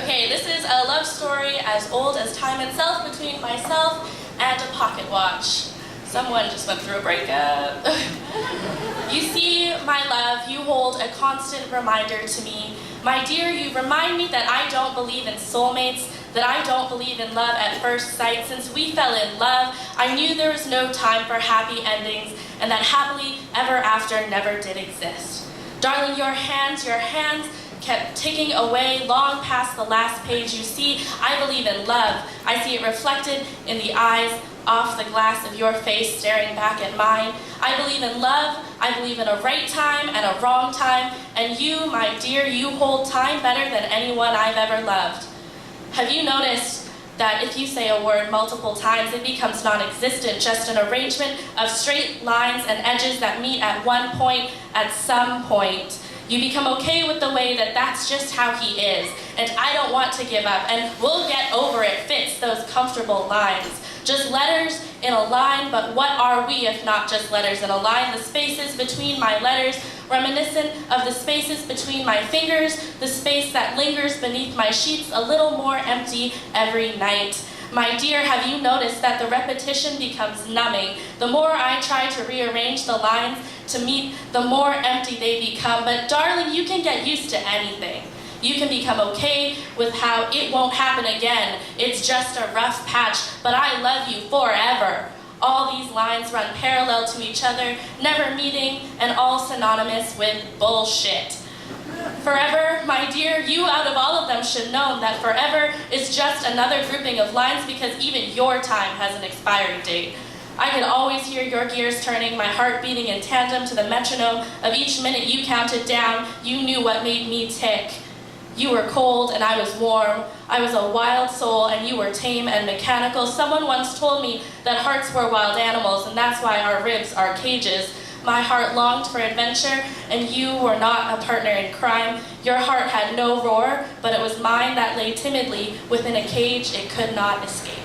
Okay, this is a love story as old as time itself between myself and a pocket watch. Someone just went through a breakup. You see, my love, you hold a constant reminder to me. My dear, you remind me that I don't believe in soulmates, that I don't believe in love at first sight. Since we fell in love, I knew there was no time for happy endings, and that happily ever after never did exist. Darling, your hands kept ticking away long past the last page. You see, I believe in love. I see it reflected in the eyes off the glass of your face staring back at mine. I believe in love. I believe in a right time and a wrong time. And you, my dear, you hold time better than anyone I've ever loved. Have you noticed that if you say a word multiple times, it becomes non-existent, just an arrangement of straight lines and edges that meet at one point at some point? You become okay with the way that that's just how he is, and I don't want to give up, and we'll get over it fits those comfortable lines. Just letters in a line, but what are we if not just letters in a line? The spaces between my letters, reminiscent of the spaces between my fingers, the space that lingers beneath my sheets, a little more empty every night. My dear, have you noticed that the repetition becomes numbing? The more I try to rearrange the lines to meet, the more empty they become. But darling, you can get used to anything. You can become okay with how it won't happen again. It's just a rough patch, but I love you forever. All these lines run parallel to each other, never meeting, and all synonymous with bullshit. Forever, my dear, you out of all of them should know that forever is just another grouping of lines because even your time has an expiry date. I could always hear your gears turning, my heart beating in tandem to the metronome of each minute you counted down. You knew what made me tick. You were cold and I was warm. I was a wild soul and you were tame and mechanical. Someone once told me that hearts were wild animals and that's why our ribs are cages. My heart longed for adventure, and you were not a partner in crime. Your heart had no roar, but it was mine that lay timidly within a cage it could not escape.